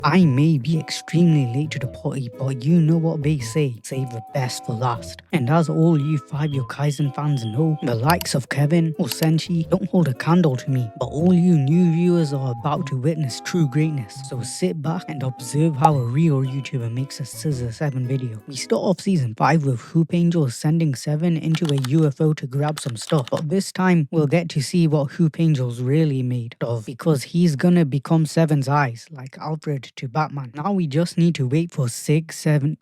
I may be extremely late to the party, but you know what they say, save the best for last. And as all you Fabio Kaizen fans know, the likes of Kevin or Senshi don't hold a candle to me, but all you new viewers are about to witness true greatness. So sit back and observe how a real YouTuber makes a Scissor 7 video. We start off season 5 with Hoop Angel sending 7 into a UFO to grab some stuff, but this time we'll get to see what Hoop Angel's really made of, because he's gonna become 7's eyes, like Alfred to Batman. Now we just need to wait for 6, 7.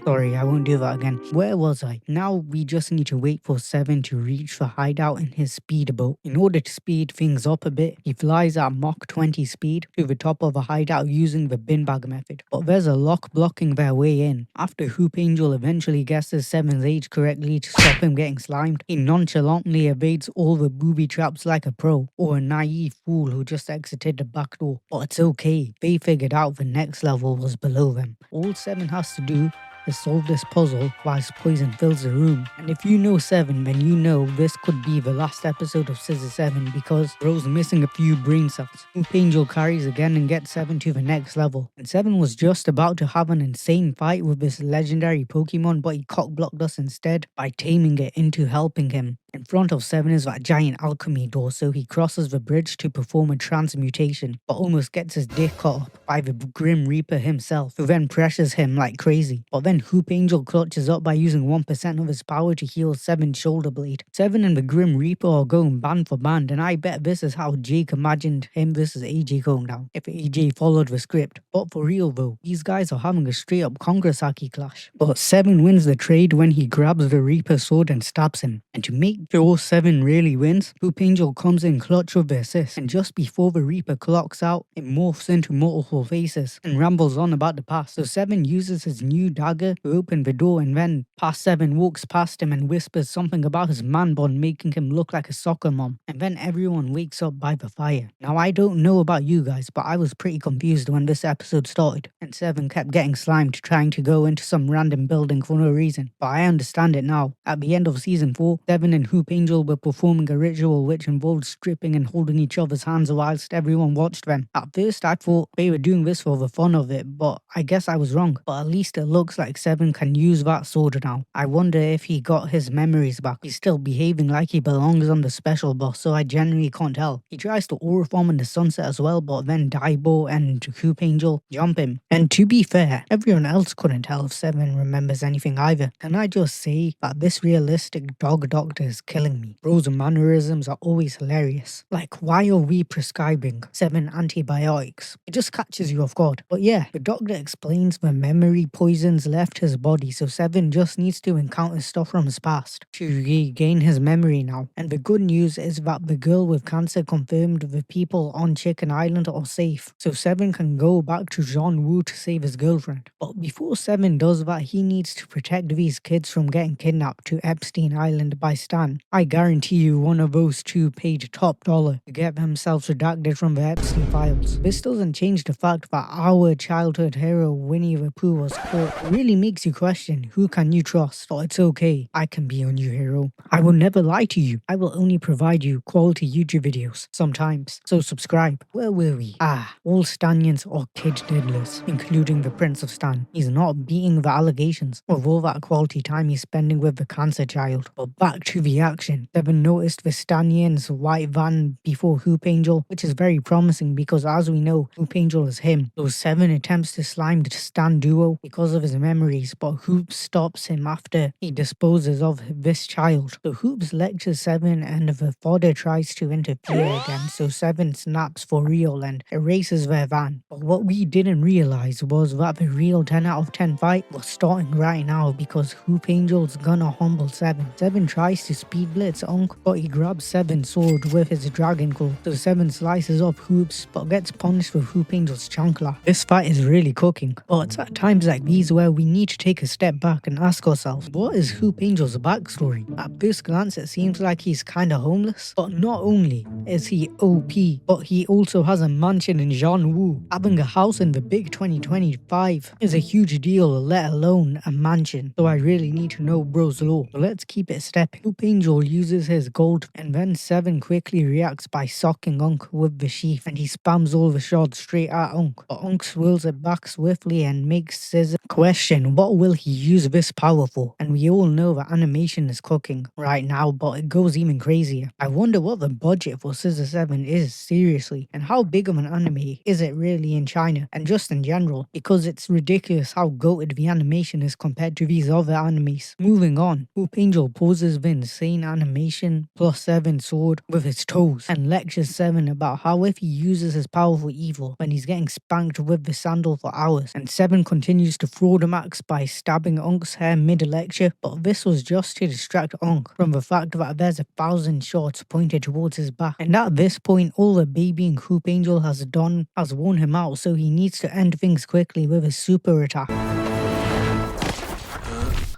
Sorry, I won't do that again. Where was I? Now we just need to wait for 7 to reach the hideout in his speedboat. In order to speed things up a bit, he flies at Mach 20 speed to the top of a hideout using the bin bag method. But there's a lock blocking their way in. After Hoop Angel eventually guesses 7's age correctly to stop him getting slimed, he nonchalantly evades all the booby traps like a pro, or a naive fool who just exited the back door. But it's okay, they figured out the next level was below them. All 7 has to do is solve this puzzle whilst poison fills the room. And if you know 7, then you know this could be the last episode of Scissor 7 because bro's missing a few brain cells. Hoop Angel carries again and gets 7 to the next level. And 7 was just about to have an insane fight with this legendary Pokemon, but he cock-blocked us instead by taming it into helping him. In front of 7 is that giant alchemy door, so he crosses the bridge to perform a transmutation, but almost gets his dick cut up by the Grim Reaper himself, who then pressures him like crazy. But then Hoop Angel clutches up by using 1% of his power to heal 7's shoulder blade. 7 and the Grim Reaper are going band for band, and I bet this is how Jake imagined him versus AJ going down, if AJ followed the script. But for real though, these guys are having a straight up Kongrasaki clash. But 7 wins the trade when he grabs the Reaper sword and stabs him. And to make sure 7 really wins, Hoop Angel comes in clutch with the assist, and just before the Reaper clocks out, it morphs into multiple faces and rambles on about the past. So 7 uses his new dagger to open the door, and then past 7 walks past him and whispers something about his man bun making him look like a soccer mom, and then everyone wakes up by the fire. Now I don't know about you guys, but I was pretty confused when this episode started, and 7 kept getting slimed trying to go into some random building for no reason, but I understand it now. At the end of season 4, 7 and Hoop Angel were performing a ritual which involved stripping and holding each other's hands whilst everyone watched them. At first I thought they were doing this for the fun of it, but I guess I was wrong. But at least it looks like 7 can use that sword now. I wonder if he got his memories back. He's still behaving like he belongs on the special boss, so I genuinely can't tell. He tries to aura form in the sunset as well, but then Daibo and Hoop Angel jump him. And to be fair, everyone else couldn't tell if 7 remembers anything either. Can I just say that this realistic dog doctor is killing me. Bro's mannerisms are always hilarious. Like, why are we prescribing 7 antibiotics? It just catches you off guard. But yeah, the doctor explains the memory poisons left his body, so 7 just needs to encounter stuff from his past to regain his memory now. And the good news is that the girl with cancer confirmed the people on Chicken Island are safe, so 7 can go back to John Woo to save his girlfriend. But before 7 does that, he needs to protect these kids from getting kidnapped to Epstein Island by Stan. I guarantee you one of those two paid top dollar to get themselves redacted from the Epstein files. This doesn't change the fact that our childhood hero Winnie the Pooh was caught. It really makes you question who can you trust. But it's okay, I can be your new hero. I will never lie to you. I will only provide you quality YouTube videos sometimes. So subscribe. Where were we? All Stanians are kid diddlers, including the Prince of Stan. He's not beating the allegations of all that quality time he's spending with the cancer child. But back to the action. 7 noticed the Stanian's white van before Hoop Angel, which is very promising because as we know, Hoop Angel is him. So 7 attempts to slime the Stan duo because of his memories, but Hoop stops him after he disposes of this child. So Hoop's lectures 7 and the father tries to interfere again, so 7 snaps for real and erases their van. But what we didn't realize was that the real 10 out of 10 fight was starting right now because Hoop Angel's gonna humble 7. 7 tries to speed blitz Onk, but he grabs 7's sword with his dragon claw. So 7 slices off Hoops, but gets punished with Hoop Angel's chancla. This fight is really cooking, but it's at times like these where we need to take a step back and ask ourselves, what is Hoop Angel's backstory? At first glance, it seems like he's kinda homeless, but not only is he OP, but he also has a mansion in Jeonwoo. Having a house in the big 2025 is a huge deal, let alone a mansion. So I really need to know bro's lore. So let's keep it stepping. Hoop Angel uses his gold, and then Seven quickly reacts by socking Unk with the sheath, and he spams all the shards straight at Unk. But Unk swirls it back swiftly and makes Scissor question what will he use this power for. And we all know that animation is cooking right now, but it goes even crazier. I wonder what the budget for Scissor 7 is, seriously, and how big of an anime is it really in China, and just in general, because it's ridiculous how goated the animation is compared to these other animes. Moving on, Hoop Angel pauses the insane animation plus 7 sword with his toes and lectures 7 about how if he uses his power for evil, then he's getting spanked with the sandal for hours, and 7 continues to fraud Max by stabbing Unk's hair mid-lecture, but this was just to distract Unk from the fact that there's 1,000 shots pointed towards his back, and at this point all the babying Hoop Angel has done has worn him out, so he needs to end things quickly with his super attack.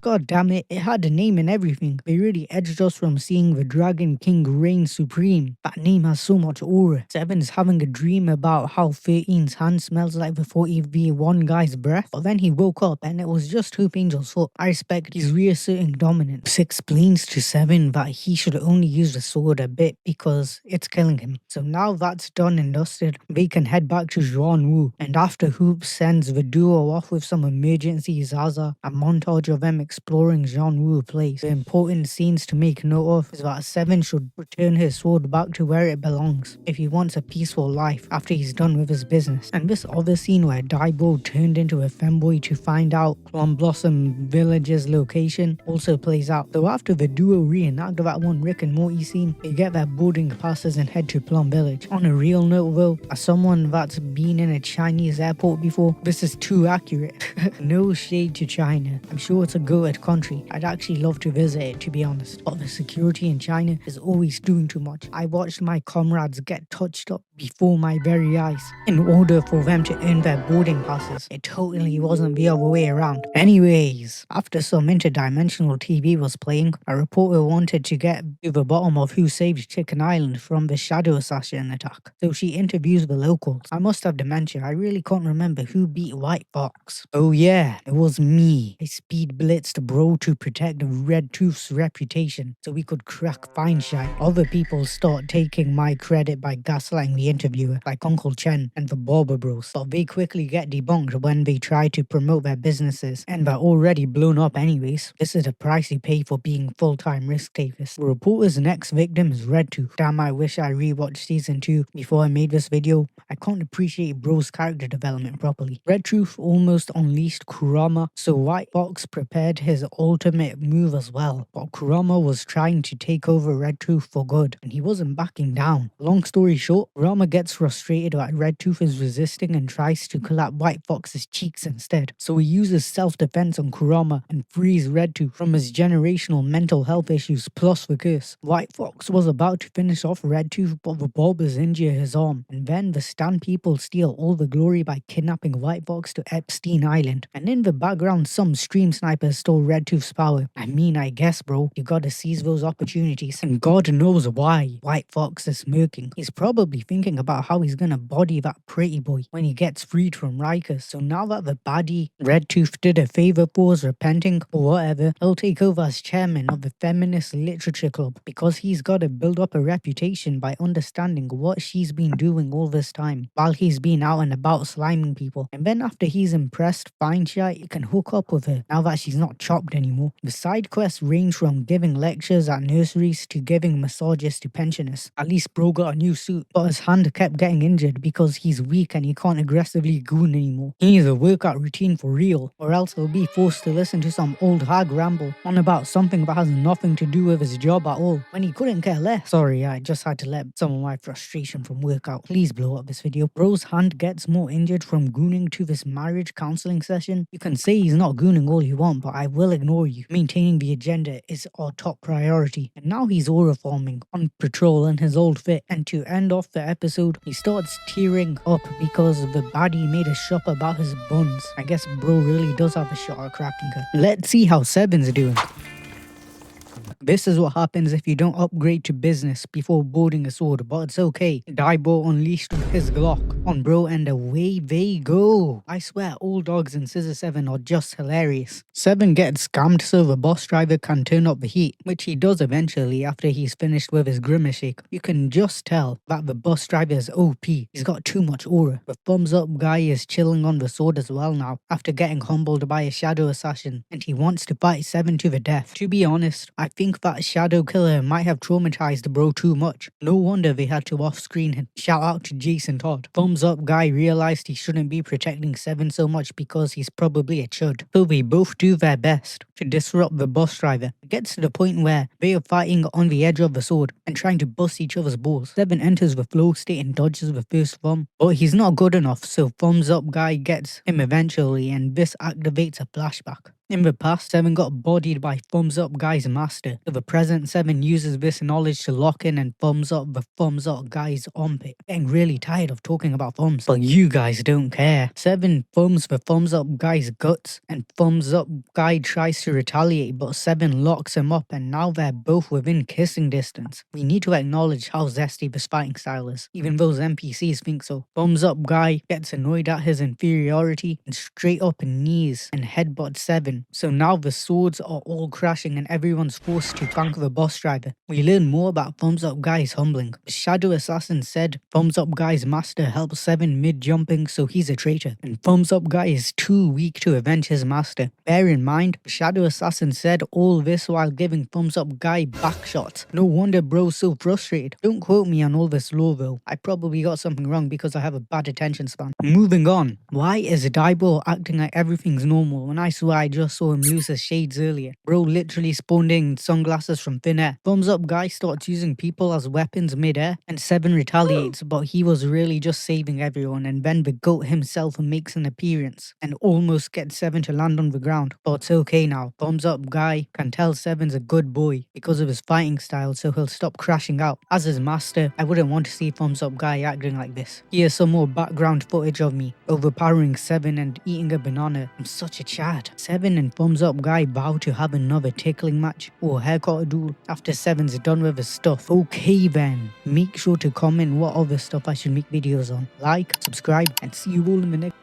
God damn it, it had a name and everything. They really edged us from seeing the Dragon King reign supreme. That name has so much aura. Seven's having a dream about how 13's hand smells like the 40v1 guy's breath, but then he woke up and it was just Hoop Angel's foot. I respect he's reasserting dominance. This explains to Seven that he should only use the sword a bit because it's killing him. So now that's done and dusted, they can head back to Jeonwoo, and after Hoop sends the duo off with some emergency Zaza, a montage of them exploring Jeonwoo Place. The important scenes to make note of is that Seven should return his sword back to where it belongs if he wants a peaceful life after he's done with his business. And this other scene where Daibo turned into a femboy to find out Plum Blossom Village's location also plays out. So after the duo reenact that one Rick and Morty scene, they get their boarding passes and head to Plum Village. On a real note though, as someone that's been in a Chinese airport before, this is too accurate. No shade to China. I'm sure it's a goated country. I'd actually love to visit it, to be honest. But the security in China is always doing too much. I watched my comrades get touched up before my very eyes in order for them to earn their boarding passes. It totally wasn't the other way around. Anyways, after some interdimensional TV was playing, a reporter wanted to get to the bottom of who saved Chicken Island from the Shadow Assassin attack. So she interviews the locals. I must have dementia. I really can't remember who beat White Fox. Oh yeah, it was me. I speed blitzed bro to protect Red Tooth's reputation so we could crack fine shite. Other people start taking my credit by gaslighting the interviewer, like Uncle Chen and the Barber Bros, but they quickly get debunked when they try to promote their businesses, and they're already blown up anyways. This is the price you pay for being full-time risk takers. The reporter's next victim is Red Tooth. Damn, I wish I rewatched season 2 before I made this video. I can't appreciate bro's character development properly. Red Tooth almost unleashed Kurama, so White Fox prepared his ultimate move as well, but Kurama was trying to take over Red Tooth for good, and he wasn't backing down. Long story short, Kurama gets frustrated that Red Tooth is resisting and tries to clap White Fox's cheeks instead. So he uses self-defense on Kurama and frees Red Tooth from his generational mental health issues plus the curse. White Fox was about to finish off Red Tooth, but the Barbers injure his arm, and then the Stan people steal all the glory by kidnapping White Fox to Epstein Island. And in the background, some stream snipers stole Red Tooth's power. I mean, I guess bro, you gotta seize those opportunities, and God knows why White Fox is smirking. He's probably thinking about how he's gonna body that pretty boy when he gets freed from Rikers. So now that the baddie Red Tooth did a favor for us repenting or whatever, he'll take over as chairman of the Feminist Literature Club because he's gotta build up a reputation by understanding what she's been doing all this time while he's been out and about sliming people. And then after he's impressed fine shite, he can hook up with her now that she's not chopped anymore. The side quests range from giving lectures at nurseries to giving massages to pensioners. At least bro got a new suit, but his hand kept getting injured because he's weak and he can't aggressively goon anymore. He needs a workout routine for real, or else he'll be forced to listen to some old hag ramble on about something that has nothing to do with his job at all, when he couldn't care less. Sorry, I just had to let some of my frustration from work out. Please blow up this video. Bro's hand gets more injured from gooning to this marriage counseling session. You can say he's not gooning all you want, but I we'll ignore you. Maintaining the agenda is our top priority. And now he's aura forming on patrol in his old fit. And to end off the episode, he starts tearing up because the baddie made a shop about his buns. I guess bro really does have a shot at cracking her. Let's see how Seven's doing. This is what happens if you don't upgrade to business before boarding a sword, but it's okay. Daibo unleashed with his Glock on bro and away they go. I swear all dogs in Scissor 7 are just hilarious. 7 gets scammed so the boss driver can turn up the heat, which he does eventually after he's finished with his Grimace Shake. You can just tell that the boss driver is OP. He's got too much aura. The thumbs up guy is chilling on the sword as well now after getting humbled by a shadow assassin, and he wants to fight 7 to the death. To be honest, I think that shadow killer might have traumatized bro too much. No wonder they had to off-screen him. Shout out to Jason Todd. Thumbs up guy realized he shouldn't be protecting 7 so much because he's probably a chud. So they both do their best to disrupt the boss driver. It gets to the point where they are fighting on the edge of the sword and trying to bust each other's balls. 7 enters the flow state and dodges the first thumb, but he's not good enough, so thumbs up guy gets him eventually, and this activates a flashback. In the past, 7 got bodied by Thumbs Up Guy's master. So the present 7 uses this knowledge to lock in and thumbs up the Thumbs Up Guy's armpit. Getting really tired of talking about thumbs, but you guys don't care. 7 thumbs the Thumbs Up Guy's guts, and Thumbs Up Guy tries to retaliate, but 7 locks him up, and now they're both within kissing distance. We need to acknowledge how zesty this fighting style is, even those NPCs think so. Thumbs Up Guy gets annoyed at his inferiority and straight up knees and headbutts 7. So now the swords are all crashing and everyone's forced to flank the boss driver. We learn more about Thumbs Up Guy's humbling. The shadow assassin said Thumbs Up Guy's master helped 7 mid-jumping, so he's a traitor. And Thumbs Up Guy is too weak to avenge his master. Bear in mind, the shadow assassin said all this while giving Thumbs Up Guy back shots. No wonder bro's so frustrated. Don't quote me on all this lore though. I probably got something wrong because I have a bad attention span. Moving on. Why is Daibo acting like everything's normal when I swear I just saw him lose his shades earlier? Bro literally spawned in sunglasses from thin air. Thumbs Up Guy starts using people as weapons mid-air, and 7 retaliates, but he was really just saving everyone, and then the goat himself makes an appearance and almost gets 7 to land on the ground. But it's okay now. Thumbs Up Guy can tell 7's a good boy because of his fighting style, so he'll stop crashing out. As his master, I wouldn't want to see Thumbs Up Guy acting like this. Here's some more background footage of me overpowering 7 and eating a banana. I'm such a chad. 7 and Thumbs Up Guy vow to have another tickling match or haircut duel after 7's done with his stuff. Okay then, make sure to comment what other stuff I should make videos on. Like, subscribe, and see you all in the next